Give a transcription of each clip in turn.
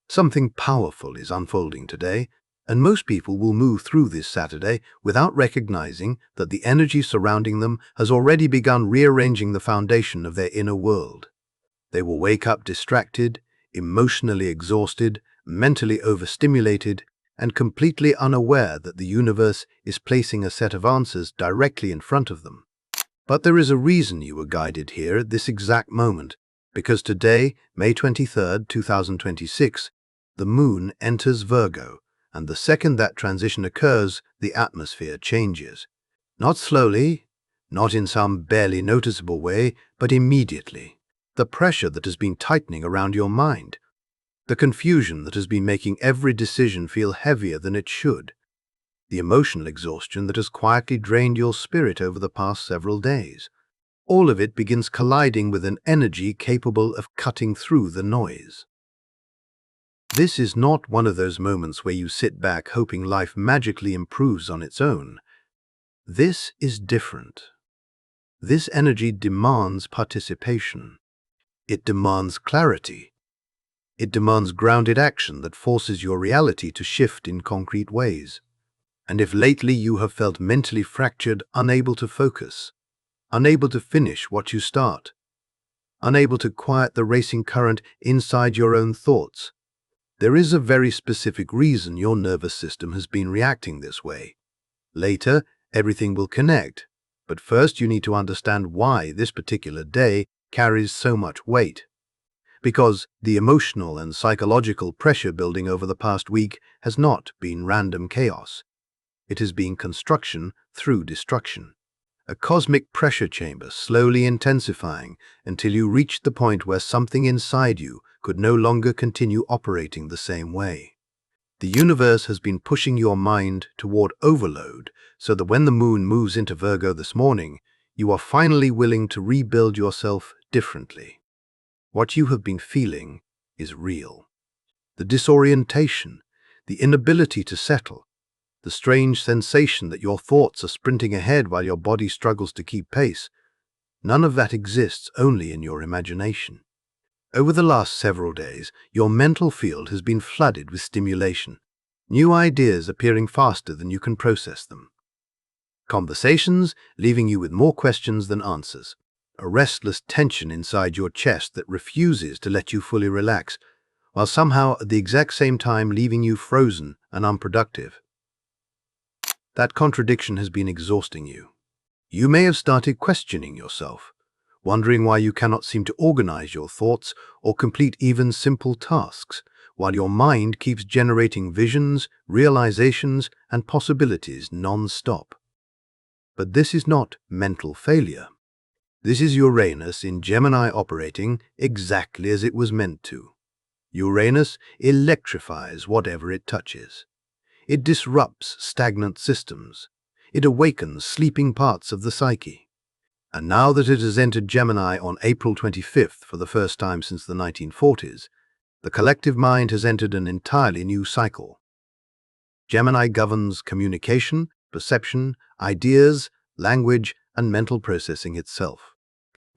Something powerful is unfolding today, and most people will move through this Saturday without recognizing that the energy surrounding them has already begun rearranging the foundation of their inner world. They will wake up distracted, emotionally exhausted, mentally overstimulated, and completely unaware that the universe is placing a set of answers directly in front of them. But there is a reason you were guided here at this exact moment, because today, May 23rd, 2026, the moon enters Virgo, and the second that transition occurs, the atmosphere changes. Not slowly, not in some barely noticeable way, but immediately. The pressure that has been tightening around your mind, the confusion that has been making every decision feel heavier than it should, the emotional exhaustion that has quietly drained your spirit over the past several days. All of it begins colliding with an energy capable of cutting through the noise. This is not one of those moments where you sit back hoping life magically improves on its own. This is different. This energy demands participation. It demands clarity. It demands grounded action that forces your reality to shift in concrete ways. And if lately you have felt mentally fractured, unable to focus, unable to finish what you start, unable to quiet the racing current inside your own thoughts, there is a very specific reason your nervous system has been reacting this way. Later, everything will connect, but first you need to understand why this particular day carries so much weight. Because the emotional and psychological pressure building over the past week has not been random chaos. It has been construction through destruction. A cosmic pressure chamber slowly intensifying until you reach the point where something inside you could no longer continue operating the same way. The universe has been pushing your mind toward overload so that when the moon moves into Virgo this morning, you are finally willing to rebuild yourself differently. What you have been feeling is real. The disorientation, the inability to settle, the strange sensation that your thoughts are sprinting ahead while your body struggles to keep pace, none of that exists only in your imagination. Over the last several days, your mental field has been flooded with stimulation, new ideas appearing faster than you can process them. Conversations leaving you with more questions than answers. A restless tension inside your chest that refuses to let you fully relax, while somehow at the exact same time leaving you frozen and unproductive. That contradiction has been exhausting you. You may have started questioning yourself, wondering why you cannot seem to organize your thoughts or complete even simple tasks, while your mind keeps generating visions, realizations, and possibilities non-stop. But this is not mental failure. This is Uranus in Gemini operating exactly as it was meant to. Uranus electrifies whatever it touches. It disrupts stagnant systems. It awakens sleeping parts of the psyche. And now that it has entered Gemini on April 25th for the first time since the 1940s, the collective mind has entered an entirely new cycle. Gemini governs communication, perception, ideas, language, and mental processing itself.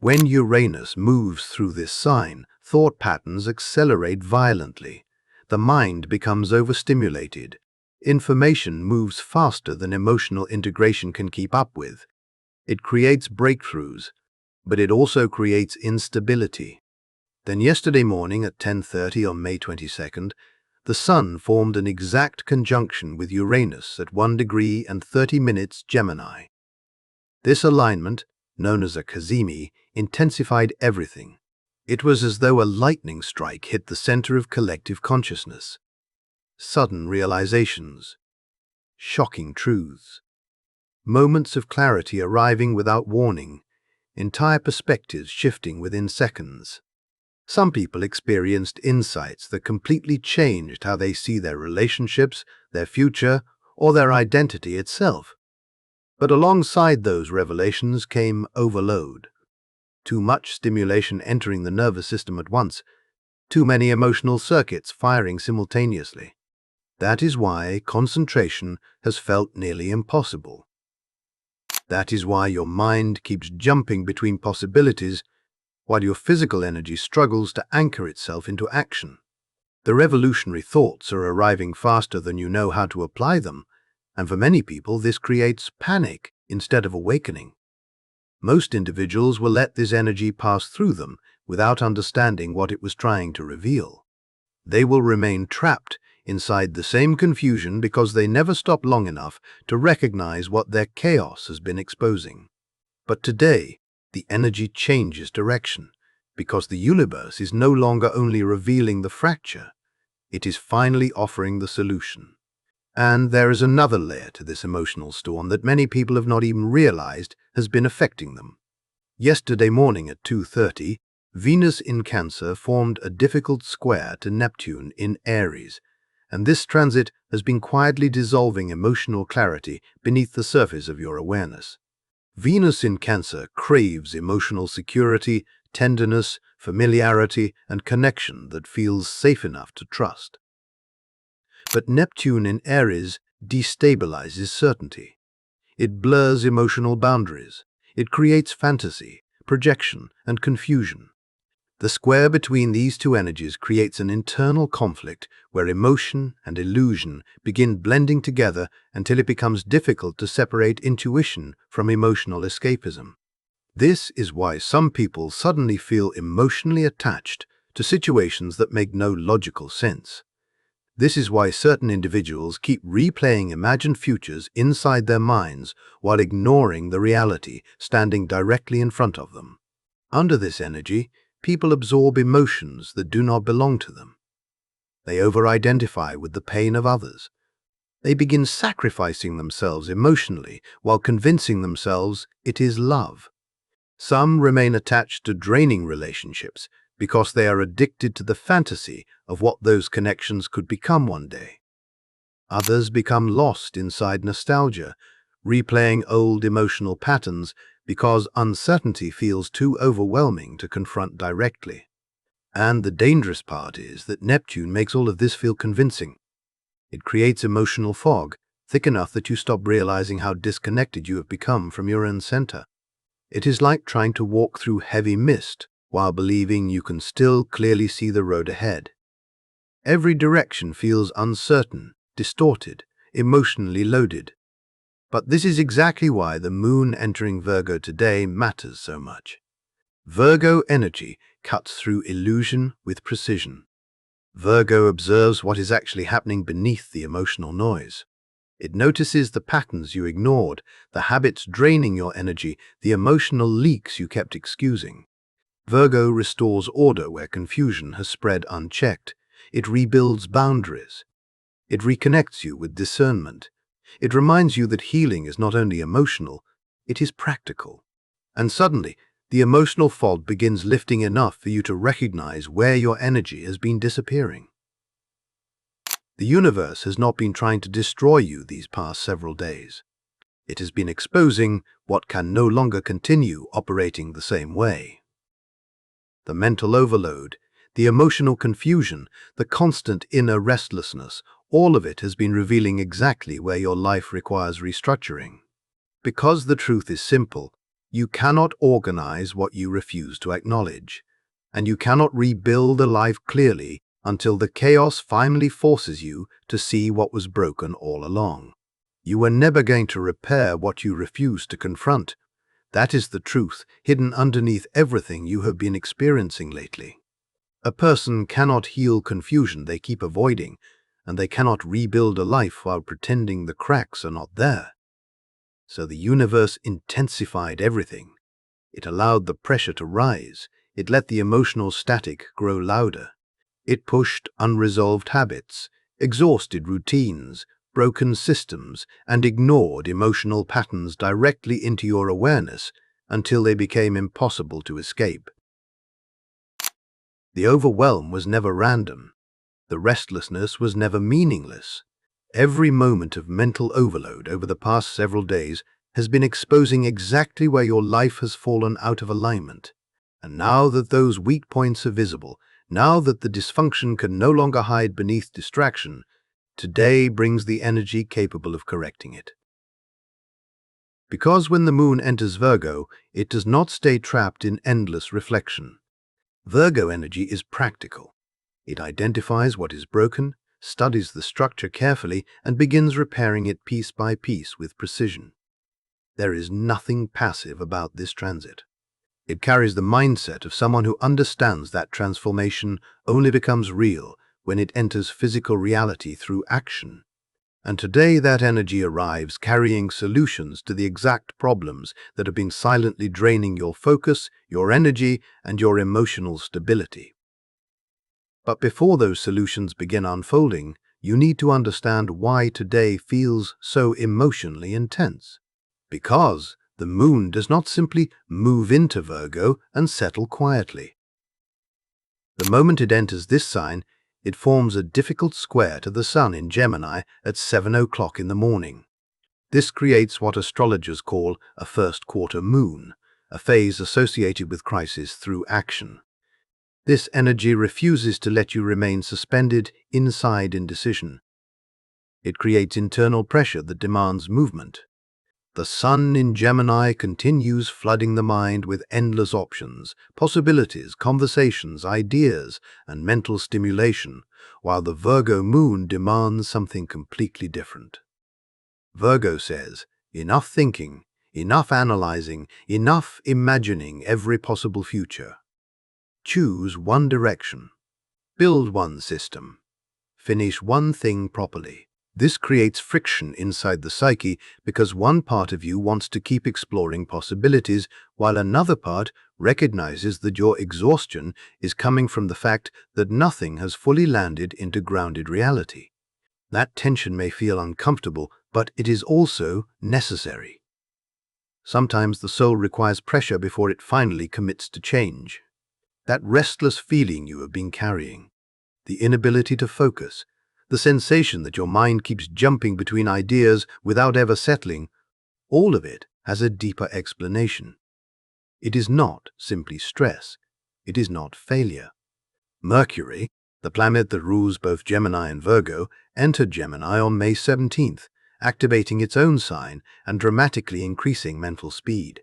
When Uranus moves through this sign, thought patterns accelerate violently. The mind becomes overstimulated. Information moves faster than emotional integration can keep up with. It creates breakthroughs, but it also creates instability. Then yesterday morning at 10:30 on May 22nd, the Sun formed an exact conjunction with Uranus at 1 degree and 30 minutes Gemini. This alignment, known as a cazimi, intensified everything. It was as though a lightning strike hit the center of collective consciousness. Sudden realizations, shocking truths, moments of clarity arriving without warning, entire perspectives shifting within seconds. Some people experienced insights that completely changed how they see their relationships, their future, or their identity itself. But alongside those revelations came overload. Too much stimulation entering the nervous system at once, too many emotional circuits firing simultaneously. That is why concentration has felt nearly impossible. That is why your mind keeps jumping between possibilities while your physical energy struggles to anchor itself into action. The revolutionary thoughts are arriving faster than you know how to apply them, and for many people this creates panic instead of awakening. Most individuals will let this energy pass through them without understanding what it was trying to reveal. They will remain trapped inside the same confusion because they never stop long enough to recognize what their chaos has been exposing. But today, the energy changes direction because the universe is no longer only revealing the fracture, it is finally offering the solution. And there is another layer to this emotional storm that many people have not even realized has been affecting them. Yesterday morning at 2:30, Venus in Cancer formed a difficult square to Neptune in Aries, and this transit has been quietly dissolving emotional clarity beneath the surface of your awareness. Venus in Cancer craves emotional security, tenderness, familiarity, and connection that feels safe enough to trust. But Neptune in Aries destabilizes certainty. It blurs emotional boundaries. It creates fantasy, projection, and confusion. The square between these two energies creates an internal conflict where emotion and illusion begin blending together until it becomes difficult to separate intuition from emotional escapism. This is why some people suddenly feel emotionally attached to situations that make no logical sense. This is why certain individuals keep replaying imagined futures inside their minds while ignoring the reality standing directly in front of them. Under this energy, people absorb emotions that do not belong to them. They over-identify with the pain of others. They begin sacrificing themselves emotionally while convincing themselves it is love. Some remain attached to draining relationships because they are addicted to the fantasy of what those connections could become one day. Others become lost inside nostalgia, replaying old emotional patterns because uncertainty feels too overwhelming to confront directly. And the dangerous part is that Neptune makes all of this feel convincing. It creates emotional fog, thick enough that you stop realizing how disconnected you have become from your own center. It is like trying to walk through heavy mist while believing you can still clearly see the road ahead. Every direction feels uncertain, distorted, emotionally loaded. But this is exactly why the moon entering Virgo today matters so much. Virgo energy cuts through illusion with precision. Virgo observes what is actually happening beneath the emotional noise. It notices the patterns you ignored, the habits draining your energy, the emotional leaks you kept excusing. Virgo restores order where confusion has spread unchecked. It rebuilds boundaries. It reconnects you with discernment. It reminds you that healing is not only emotional, it is practical. And suddenly, the emotional fog begins lifting enough for you to recognize where your energy has been disappearing. The universe has not been trying to destroy you these past several days. It has been exposing what can no longer continue operating the same way. The mental overload, the emotional confusion, the constant inner restlessness, all of it has been revealing exactly where your life requires restructuring. Because the truth is simple, you cannot organize what you refuse to acknowledge, and you cannot rebuild a life clearly until the chaos finally forces you to see what was broken all along. You are never going to repair what you refuse to confront. That is the truth hidden underneath everything you have been experiencing lately. A person cannot heal confusion they keep avoiding, and they cannot rebuild a life while pretending the cracks are not there. So the universe intensified everything. It allowed the pressure to rise. It let the emotional static grow louder. It pushed unresolved habits, exhausted routines, broken systems, and ignored emotional patterns directly into your awareness until they became impossible to escape. The overwhelm was never random. The restlessness was never meaningless. Every moment of mental overload over the past several days has been exposing exactly where your life has fallen out of alignment. And now that those weak points are visible, now that the dysfunction can no longer hide beneath distraction, today brings the energy capable of correcting it. Because when the moon enters Virgo, it does not stay trapped in endless reflection. Virgo energy is practical. It identifies what is broken, studies the structure carefully, and begins repairing it piece by piece with precision. There is nothing passive about this transit. It carries the mindset of someone who understands that transformation only becomes real when it enters physical reality through action. And today that energy arrives carrying solutions to the exact problems that have been silently draining your focus, your energy, and your emotional stability. But before those solutions begin unfolding, you need to understand why today feels so emotionally intense. Because the moon does not simply move into Virgo and settle quietly. The moment it enters this sign, it forms a difficult square to the sun in Gemini at 7 o'clock in the morning. This creates what astrologers call a first quarter moon, a phase associated with crisis through action. This energy refuses to let you remain suspended inside indecision. It creates internal pressure that demands movement. The sun in Gemini continues flooding the mind with endless options, possibilities, conversations, ideas, and mental stimulation, while the Virgo moon demands something completely different. Virgo says, enough thinking, enough analyzing, enough imagining every possible future. Choose one direction. Build one system. Finish one thing properly. This creates friction inside the psyche because one part of you wants to keep exploring possibilities while another part recognizes that your exhaustion is coming from the fact that nothing has fully landed into grounded reality. That tension may feel uncomfortable, but it is also necessary. Sometimes the soul requires pressure before it finally commits to change. That restless feeling you have been carrying, the inability to focus, the sensation that your mind keeps jumping between ideas without ever settling, all of it has a deeper explanation. It is not simply stress. It is not failure. Mercury, the planet that rules both Gemini and Virgo, entered Gemini on May 17th, activating its own sign and dramatically increasing mental speed.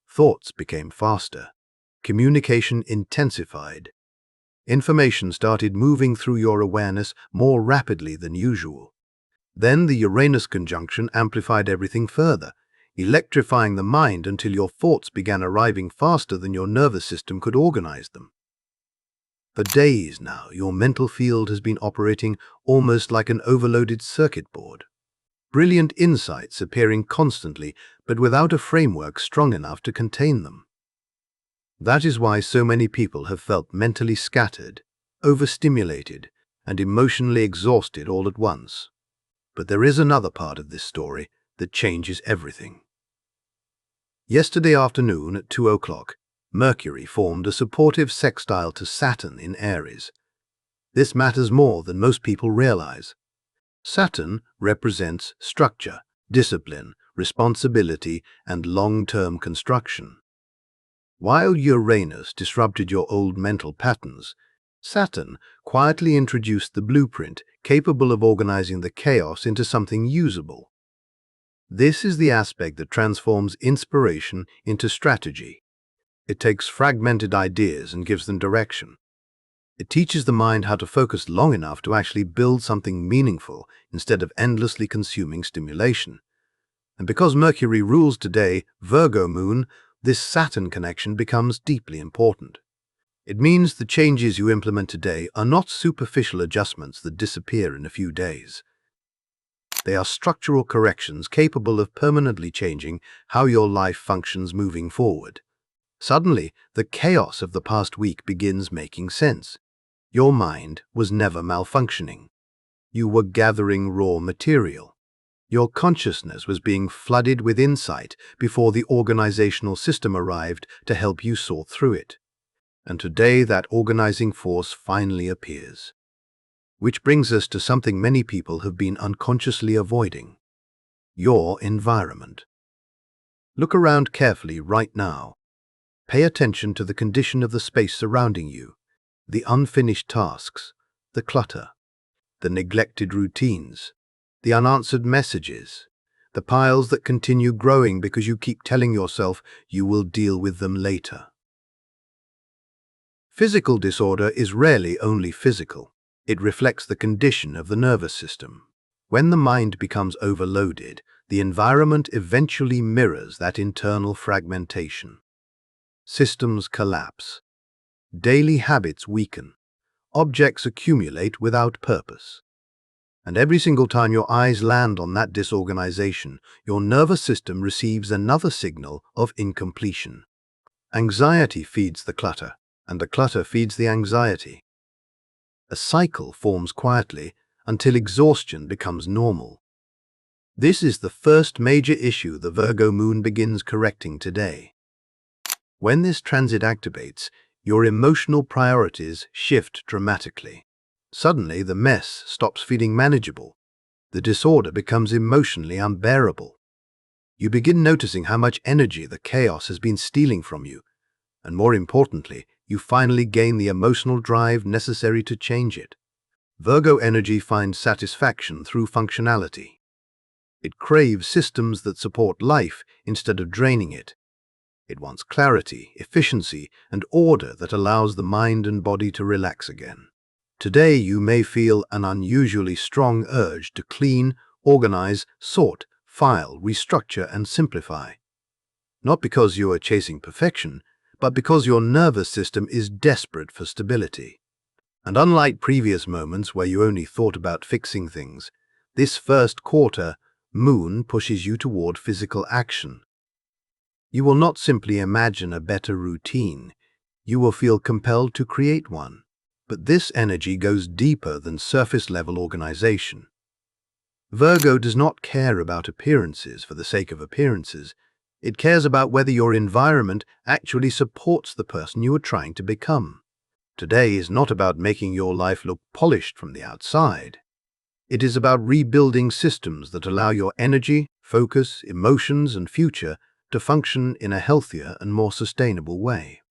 Thoughts became faster. Communication intensified. Information started moving through your awareness more rapidly than usual. Then the Uranus conjunction amplified everything further, electrifying the mind until your thoughts began arriving faster than your nervous system could organize them. For days now, your mental field has been operating almost like an overloaded circuit board. Brilliant insights appearing constantly, but without a framework strong enough to contain them. That is why so many people have felt mentally scattered, overstimulated, and emotionally exhausted all at once. But there is another part of this story that changes everything. Yesterday afternoon at 2 o'clock, Mercury formed a supportive sextile to Saturn in Aries. This matters more than most people realize. Saturn represents structure, discipline, responsibility, and long-term construction. While Uranus disrupted your old mental patterns, Saturn quietly introduced the blueprint capable of organizing the chaos into something usable. This is the aspect that transforms inspiration into strategy. It takes fragmented ideas and gives them direction. It teaches the mind how to focus long enough to actually build something meaningful instead of endlessly consuming stimulation. And because Mercury rules today, Virgo Moon, this Saturn connection becomes deeply important. It means the changes you implement today are not superficial adjustments that disappear in a few days. They are structural corrections capable of permanently changing how your life functions moving forward. Suddenly, the chaos of the past week begins making sense. Your mind was never malfunctioning. You were gathering raw material. Your consciousness was being flooded with insight before the organizational system arrived to help you sort through it. And today that organizing force finally appears. Which brings us to something many people have been unconsciously avoiding: your environment. Look around carefully right now. Pay attention to the condition of the space surrounding you, the unfinished tasks, the clutter, the neglected routines, the unanswered messages, the piles that continue growing because you keep telling yourself you will deal with them later. Physical disorder is rarely only physical. It reflects the condition of the nervous system. When the mind becomes overloaded, the environment eventually mirrors that internal fragmentation. Systems collapse. Daily habits weaken. Objects accumulate without purpose. And every single time your eyes land on that disorganization, your nervous system receives another signal of incompletion. Anxiety feeds the clutter, and the clutter feeds the anxiety. A cycle forms quietly until exhaustion becomes normal. This is the first major issue the Virgo Moon begins correcting today. When this transit activates, your emotional priorities shift dramatically. Suddenly, the mess stops feeling manageable. The disorder becomes emotionally unbearable. You begin noticing how much energy the chaos has been stealing from you, and more importantly, you finally gain the emotional drive necessary to change it. Virgo energy finds satisfaction through functionality. It craves systems that support life instead of draining it. It wants clarity, efficiency, and order that allows the mind and body to relax again. Today you may feel an unusually strong urge to clean, organize, sort, file, restructure, and simplify. Not because you are chasing perfection, but because your nervous system is desperate for stability. And unlike previous moments where you only thought about fixing things, this first quarter moon pushes you toward physical action. You will not simply imagine a better routine, you will feel compelled to create one. But this energy goes deeper than surface-level organization. Virgo does not care about appearances for the sake of appearances. It cares about whether your environment actually supports the person you are trying to become. Today is not about making your life look polished from the outside. It is about rebuilding systems that allow your energy, focus, emotions, and future to function in a healthier and more sustainable way.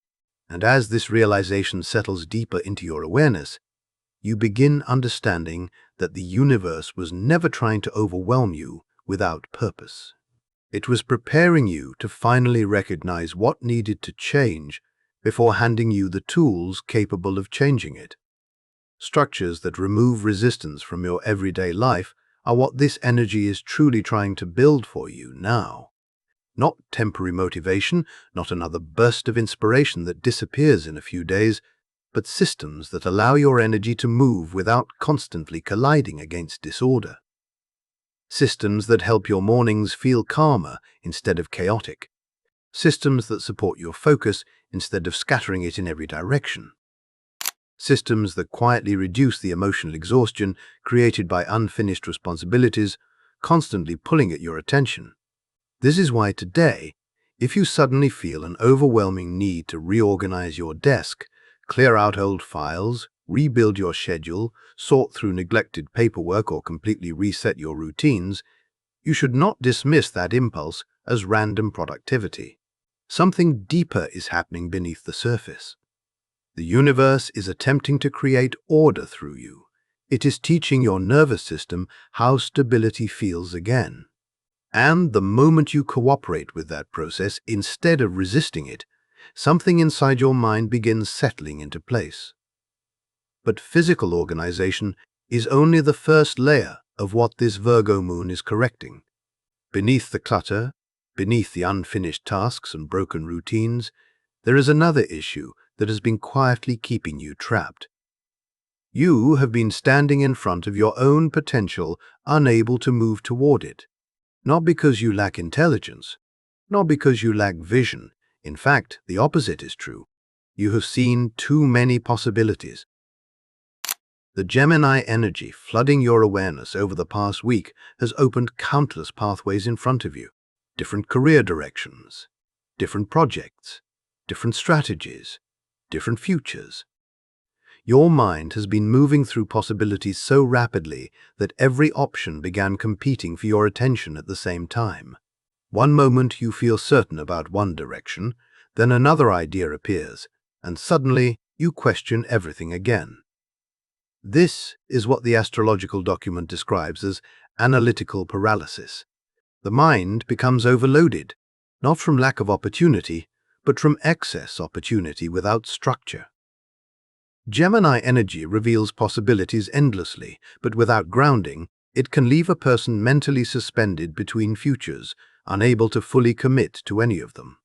And as this realization settles deeper into your awareness, you begin understanding that the universe was never trying to overwhelm you without purpose. It was preparing you to finally recognize what needed to change before handing you the tools capable of changing it. Structures that remove resistance from your everyday life are what this energy is truly trying to build for you now. Not temporary motivation, not another burst of inspiration that disappears in a few days, but systems that allow your energy to move without constantly colliding against disorder. Systems that help your mornings feel calmer instead of chaotic. Systems that support your focus instead of scattering it in every direction. Systems that quietly reduce the emotional exhaustion created by unfinished responsibilities, constantly pulling at your attention. This is why today, if you suddenly feel an overwhelming need to reorganize your desk, clear out old files, rebuild your schedule, sort through neglected paperwork, or completely reset your routines, you should not dismiss that impulse as random productivity. Something deeper is happening beneath the surface. The universe is attempting to create order through you. It is teaching your nervous system how stability feels again. And the moment you cooperate with that process instead of resisting it, something inside your mind begins settling into place. But physical organization is only the first layer of what this Virgo moon is correcting. Beneath the clutter, beneath the unfinished tasks and broken routines, there is another issue that has been quietly keeping you trapped. You have been standing in front of your own potential, unable to move toward it. Not because you lack intelligence, not because you lack vision. In fact, the opposite is true. You have seen too many possibilities. The Gemini energy flooding your awareness over the past week has opened countless pathways in front of you. Different career directions, different projects, different strategies, different futures. Your mind has been moving through possibilities so rapidly that every option began competing for your attention at the same time. One moment you feel certain about one direction, then another idea appears, and suddenly you question everything again. This is what the astrological document describes as analytical paralysis. The mind becomes overloaded, not from lack of opportunity, but from excess opportunity without structure. Gemini energy reveals possibilities endlessly, but without grounding, it can leave a person mentally suspended between futures, unable to fully commit to any of them.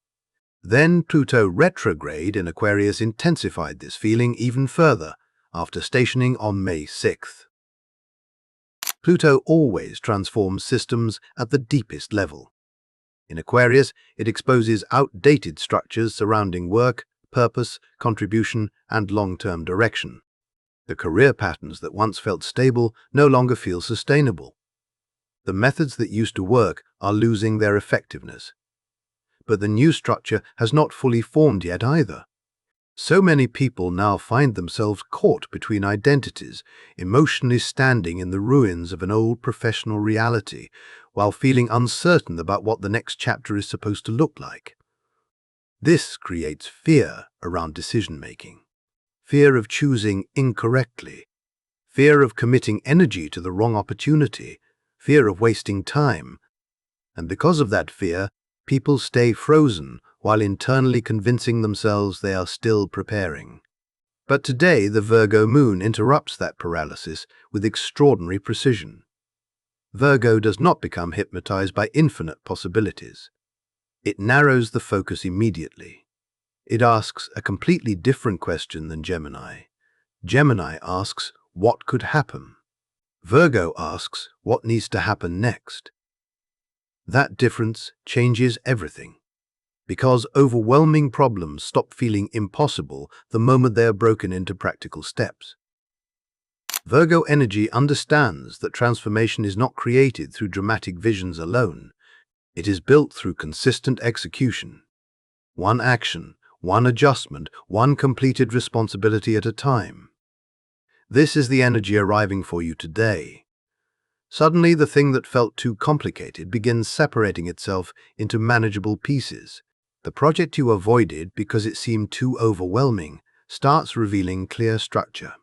Then Pluto retrograde in Aquarius intensified this feeling even further, after stationing on May 6th. Pluto always transforms systems at the deepest level. In Aquarius, it exposes outdated structures surrounding work, purpose, contribution, and long-term direction. The career patterns that once felt stable no longer feel sustainable. The methods that used to work are losing their effectiveness. But the new structure has not fully formed yet either. So many people now find themselves caught between identities, emotionally standing in the ruins of an old professional reality, while feeling uncertain about what the next chapter is supposed to look like. This creates fear around decision-making, fear of choosing incorrectly, fear of committing energy to the wrong opportunity, fear of wasting time. And because of that fear, people stay frozen while internally convincing themselves they are still preparing. But today, the Virgo Moon interrupts that paralysis with extraordinary precision. Virgo does not become hypnotized by infinite possibilities. It narrows the focus immediately. It asks a completely different question than Gemini. Gemini asks, what could happen? Virgo asks, what needs to happen next? That difference changes everything, because overwhelming problems stop feeling impossible the moment they are broken into practical steps. Virgo energy understands that transformation is not created through dramatic visions alone. It is built through consistent execution. One action, one adjustment, one completed responsibility at a time. This is the energy arriving for you today. Suddenly, the thing that felt too complicated begins separating itself into manageable pieces. The project you avoided because it seemed too overwhelming starts revealing clear structure.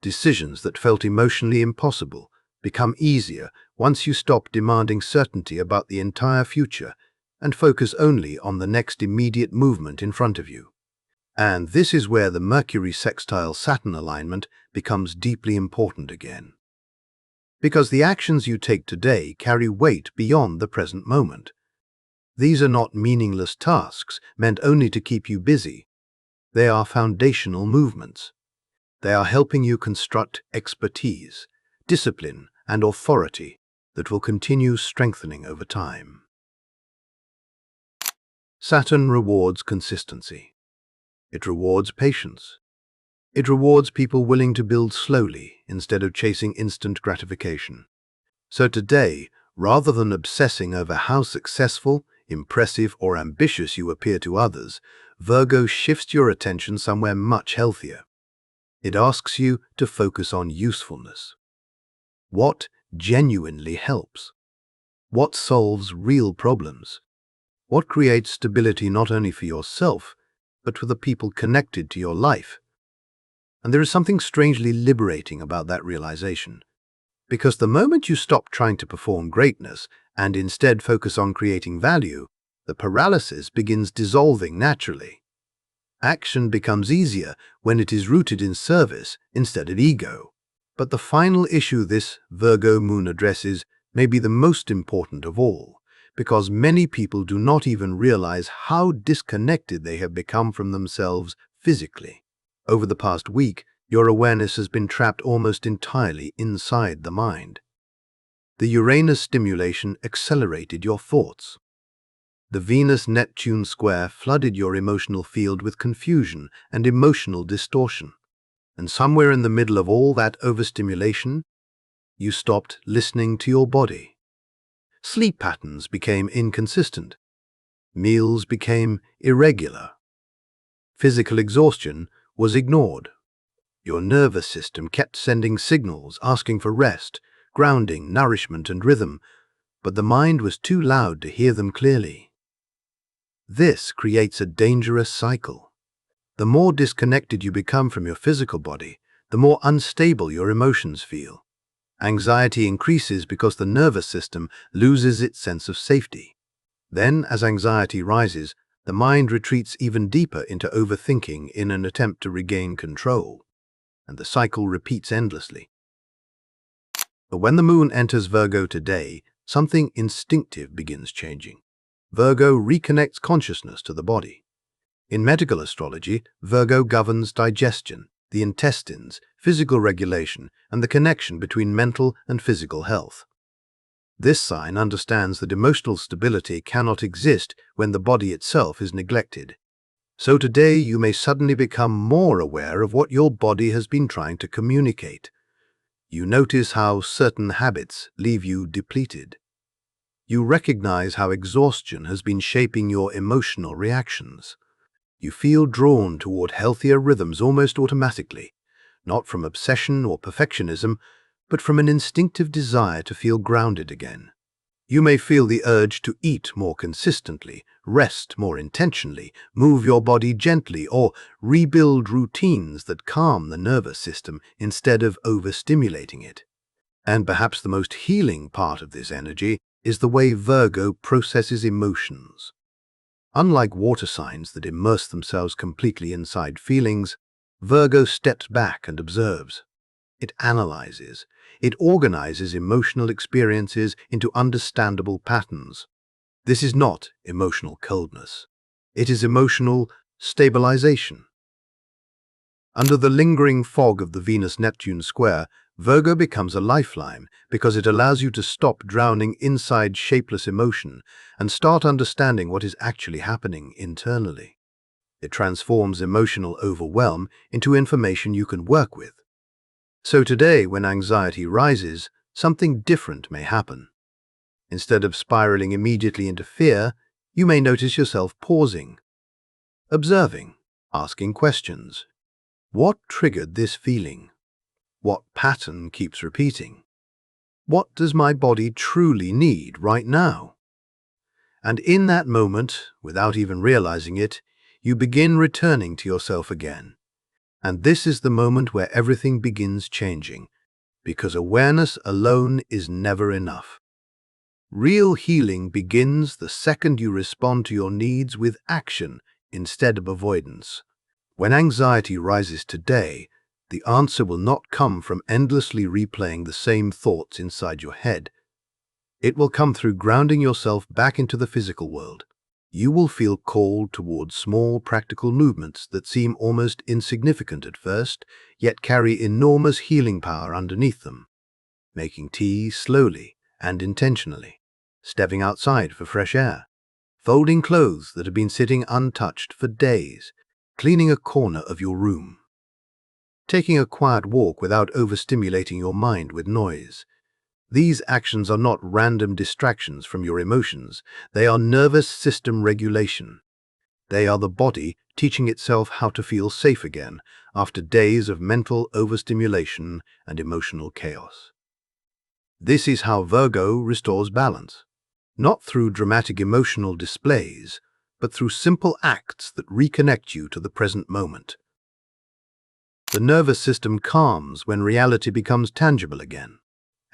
Decisions that felt emotionally impossible become easier once you stop demanding certainty about the entire future and focus only on the next immediate movement in front of you. And this is where the Mercury sextile Saturn alignment becomes deeply important again. Because the actions you take today carry weight beyond the present moment. These are not meaningless tasks meant only to keep you busy. They are foundational movements. They are helping you construct expertise, discipline, and authority that will continue strengthening over time. Saturn rewards consistency. It rewards patience. It rewards people willing to build slowly instead of chasing instant gratification. So today, rather than obsessing over how successful, impressive, or ambitious you appear to others, Virgo shifts your attention somewhere much healthier. It asks you to focus on usefulness. What genuinely helps? What solves real problems? What creates stability not only for yourself, but for the people connected to your life? And there is something strangely liberating about that realization. Because the moment you stop trying to perform greatness and instead focus on creating value, the paralysis begins dissolving naturally. Action becomes easier when it is rooted in service instead of ego. But the final issue this Virgo moon addresses may be the most important of all, because many people do not even realize how disconnected they have become from themselves physically. Over the past week, your awareness has been trapped almost entirely inside the mind. The Uranus stimulation accelerated your thoughts. The Venus-Neptune square flooded your emotional field with confusion and emotional distortion. And somewhere in the middle of all that overstimulation, you stopped listening to your body. Sleep patterns became inconsistent. Meals became irregular. Physical exhaustion was ignored. Your nervous system kept sending signals asking for rest, grounding, nourishment, and rhythm, but the mind was too loud to hear them clearly. This creates a dangerous cycle. The more disconnected you become from your physical body, the more unstable your emotions feel. Anxiety increases because the nervous system loses its sense of safety. Then, as anxiety rises, the mind retreats even deeper into overthinking in an attempt to regain control. and the cycle repeats endlessly. But when the moon enters Virgo today, something instinctive begins changing. Virgo reconnects consciousness to the body. In medical astrology, Virgo governs digestion, the intestines, physical regulation, and the connection between mental and physical health. This sign understands that emotional stability cannot exist when the body itself is neglected. So today you may suddenly become more aware of what your body has been trying to communicate. You notice how certain habits leave you depleted. You recognize how exhaustion has been shaping your emotional reactions. You feel drawn toward healthier rhythms almost automatically, not from obsession or perfectionism, but from an instinctive desire to feel grounded again. You may feel the urge to eat more consistently, rest more intentionally, move your body gently, or rebuild routines that calm the nervous system instead of overstimulating it. And perhaps the most healing part of this energy is the way Virgo processes emotions. Unlike water signs that immerse themselves completely inside feelings, Virgo steps back and observes. It analyzes. It organizes emotional experiences into understandable patterns. This is not emotional coldness. It is emotional stabilization. Under the lingering fog of the Venus-Neptune square, Virgo becomes a lifeline because it allows you to stop drowning inside shapeless emotion and start understanding what is actually happening internally. It transforms emotional overwhelm into information you can work with. So today, when anxiety rises, something different may happen. Instead of spiraling immediately into fear, you may notice yourself pausing, observing, asking questions. What triggered this feeling? What pattern keeps repeating? What does my body truly need right now? And in that moment, without even realizing it, you begin returning to yourself again. And this is the moment where everything begins changing, because awareness alone is never enough. Real healing begins the second you respond to your needs with action instead of avoidance. When anxiety rises today, the answer will not come from endlessly replaying the same thoughts inside your head. It will come through grounding yourself back into the physical world. You will feel called towards small, practical movements that seem almost insignificant at first, yet carry enormous healing power underneath them. Making tea slowly and intentionally, stepping outside for fresh air, folding clothes that have been sitting untouched for days, cleaning a corner of your room, taking a quiet walk without overstimulating your mind with noise. These actions are not random distractions from your emotions. They are nervous system regulation. They are the body teaching itself how to feel safe again after days of mental overstimulation and emotional chaos. This is how Virgo restores balance, not through dramatic emotional displays, but through simple acts that reconnect you to the present moment. The nervous system calms when reality becomes tangible again.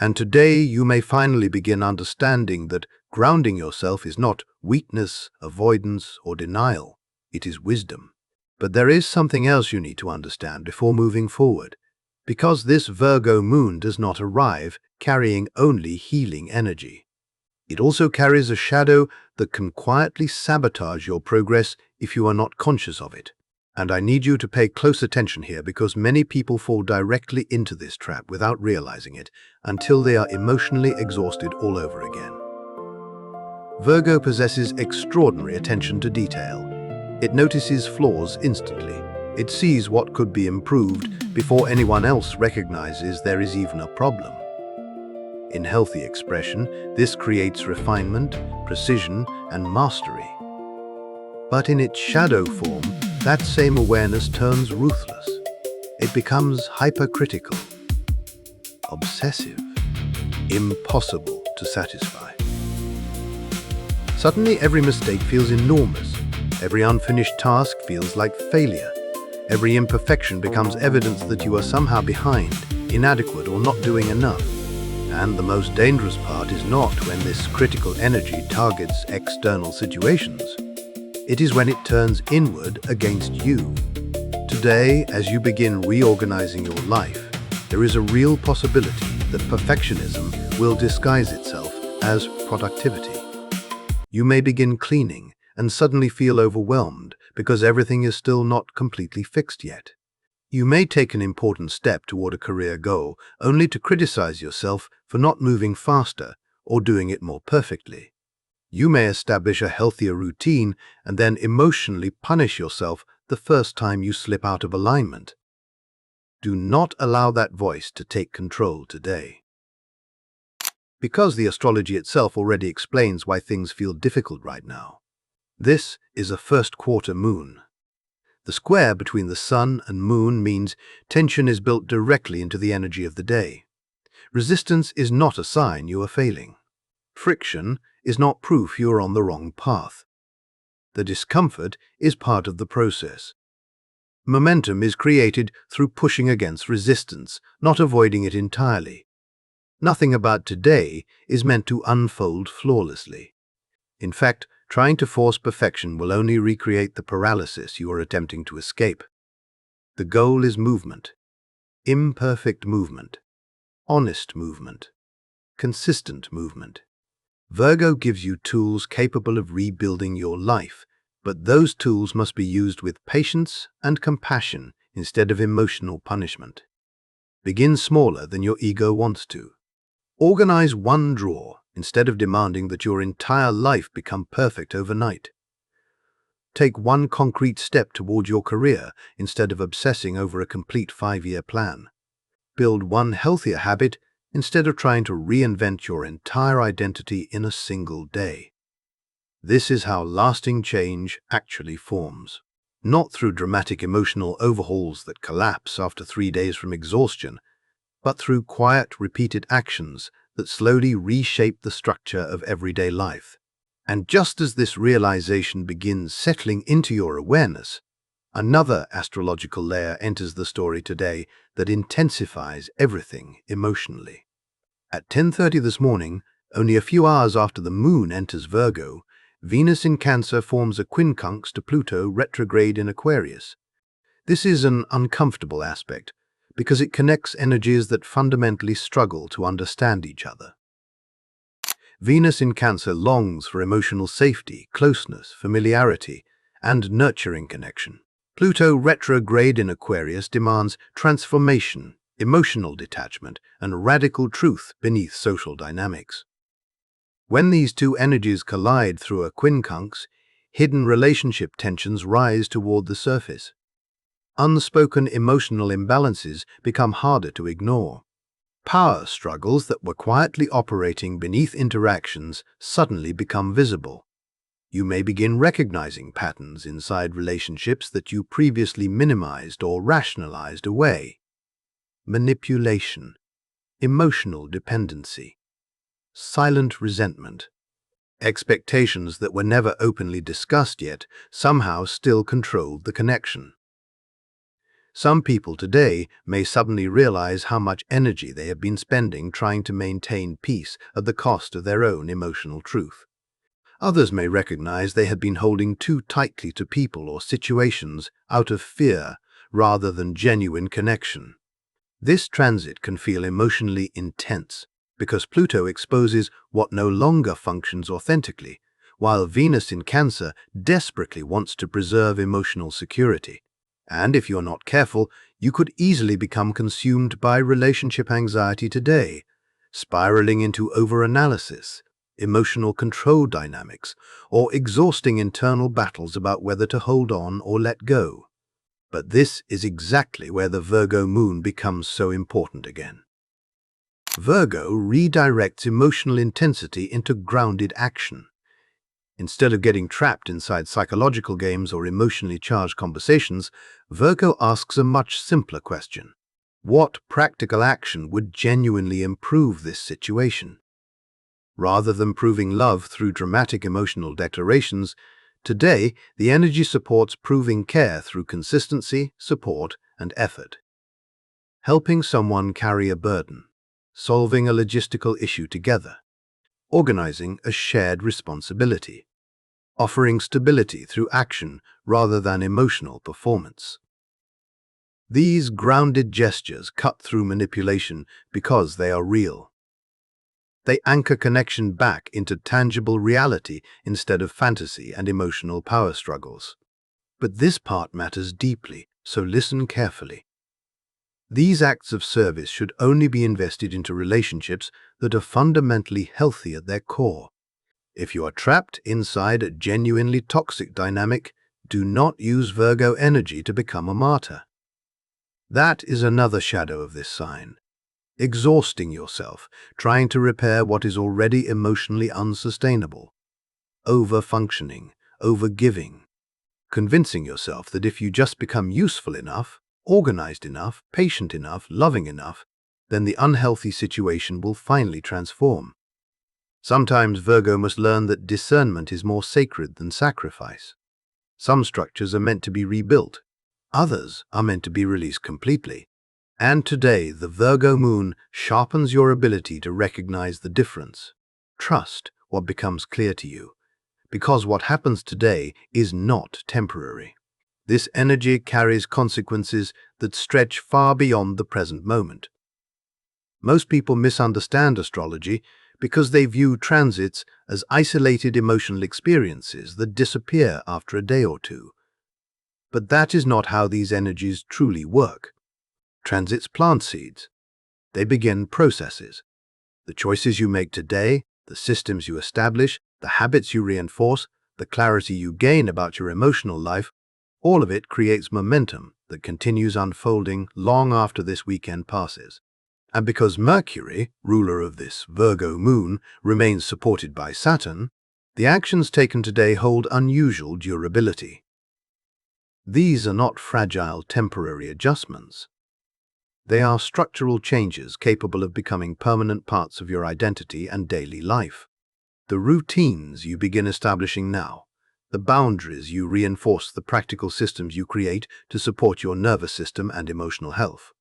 And today you may finally begin understanding that grounding yourself is not weakness, avoidance, or denial. It is wisdom. But there is something else you need to understand before moving forward. Because this Virgo moon does not arrive carrying only healing energy. It also carries a shadow that can quietly sabotage your progress if you are not conscious of it. And I need you to pay close attention here because many people fall directly into this trap without realizing it until they are emotionally exhausted all over again. Virgo possesses extraordinary attention to detail. It notices flaws instantly. It sees what could be improved before anyone else recognizes there is even a problem. In healthy expression, this creates refinement, precision, and mastery. But in its shadow form, that same awareness turns ruthless. It becomes hypercritical, obsessive, impossible to satisfy. Suddenly, every mistake feels enormous. Every unfinished task feels like failure. Every imperfection becomes evidence that you are somehow behind, inadequate, or not doing enough. And the most dangerous part is not when this critical energy targets external situations. It is when it turns inward against you. Today, as you begin reorganizing your life, there is a real possibility that perfectionism will disguise itself as productivity. You may begin cleaning and suddenly feel overwhelmed because everything is still not completely fixed yet. You may take an important step toward a career goal only to criticize yourself for not moving faster or doing it more perfectly. You may establish a healthier routine and then emotionally punish yourself the first time you slip out of alignment. Do not allow that voice to take control today. Because the astrology itself already explains why things feel difficult right now. This is a first quarter moon. The square between the sun and moon means tension is built directly into the energy of the day. Resistance is not a sign you are failing. Friction is not proof you are on the wrong path. The discomfort is part of the process. Momentum is created through pushing against resistance, not avoiding it entirely. Nothing about today is meant to unfold flawlessly. In fact, trying to force perfection will only recreate the paralysis you are attempting to escape. The goal is movement. Imperfect movement. Honest movement. Consistent movement. Virgo gives you tools capable of rebuilding your life, but those tools must be used with patience and compassion instead of emotional punishment. Begin smaller than your ego wants to. Organize one drawer instead of demanding that your entire life become perfect overnight. Take one concrete step toward your career instead of obsessing over a complete 5-year plan. Build one healthier habit instead of trying to reinvent your entire identity in a single day. This is how lasting change actually forms. Not through dramatic emotional overhauls that collapse after 3 days from exhaustion, but through quiet, repeated actions that slowly reshape the structure of everyday life. And just as this realization begins settling into your awareness, another astrological layer enters the story today that intensifies everything emotionally. At 10:30 this morning, only a few hours after the moon enters Virgo, Venus in Cancer forms a quincunx to Pluto retrograde in Aquarius. This is an uncomfortable aspect because it connects energies that fundamentally struggle to understand each other. Venus in Cancer longs for emotional safety, closeness, familiarity, and nurturing connection. Pluto retrograde in Aquarius demands transformation, emotional detachment, and radical truth beneath social dynamics. When these two energies collide through a quincunx, hidden relationship tensions rise toward the surface. Unspoken emotional imbalances become harder to ignore. Power struggles that were quietly operating beneath interactions suddenly become visible. You may begin recognizing patterns inside relationships that you previously minimized or rationalized away. Manipulation, emotional dependency, silent resentment. Expectations that were never openly discussed yet somehow still controlled the connection. Some people today may suddenly realize how much energy they have been spending trying to maintain peace at the cost of their own emotional truth. Others may recognize they had been holding too tightly to people or situations out of fear rather than genuine connection. This transit can feel emotionally intense because Pluto exposes what no longer functions authentically, while Venus in Cancer desperately wants to preserve emotional security. And if you're not careful, you could easily become consumed by relationship anxiety today, spiraling into overanalysis, emotional control dynamics, or exhausting internal battles about whether to hold on or let go. But this is exactly where the Virgo moon becomes so important again. Virgo redirects emotional intensity into grounded action. Instead of getting trapped inside psychological games or emotionally charged conversations, Virgo asks a much simpler question. What practical action would genuinely improve this situation? Rather than proving love through dramatic emotional declarations, today the energy supports proving care through consistency, support, and effort. Helping someone carry a burden, solving a logistical issue together, organizing a shared responsibility, offering stability through action rather than emotional performance. These grounded gestures cut through manipulation because they are real. They anchor connection back into tangible reality instead of fantasy and emotional power struggles. But this part matters deeply, so listen carefully. These acts of service should only be invested into relationships that are fundamentally healthy at their core. If you are trapped inside a genuinely toxic dynamic, do not use Virgo energy to become a martyr. That is another shadow of this sign. Exhausting yourself, trying to repair what is already emotionally unsustainable. Over-functioning, over-giving. Convincing yourself that if you just become useful enough, organized enough, patient enough, loving enough, then the unhealthy situation will finally transform. Sometimes Virgo must learn that discernment is more sacred than sacrifice. Some structures are meant to be rebuilt. Others are meant to be released completely. And today, the Virgo Moon sharpens your ability to recognize the difference. Trust what becomes clear to you, because what happens today is not temporary. This energy carries consequences that stretch far beyond the present moment. Most people misunderstand astrology because they view transits as isolated emotional experiences that disappear after a day or two. But that is not how these energies truly work. Transits plant seeds. They begin processes. The choices you make today, the systems you establish, the habits you reinforce, the clarity you gain about your emotional life, all of it creates momentum that continues unfolding long after this weekend passes. And because Mercury, ruler of this Virgo moon, remains supported by Saturn, the actions taken today hold unusual durability. These are not fragile temporary adjustments. They are structural changes capable of becoming permanent parts of your identity and daily life. The routines you begin establishing now, the boundaries you reinforce, the practical systems you create to support your nervous system and emotional health.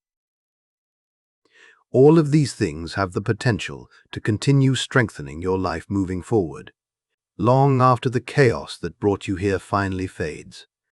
All of these things have the potential to continue strengthening your life moving forward, long after the chaos that brought you here finally fades.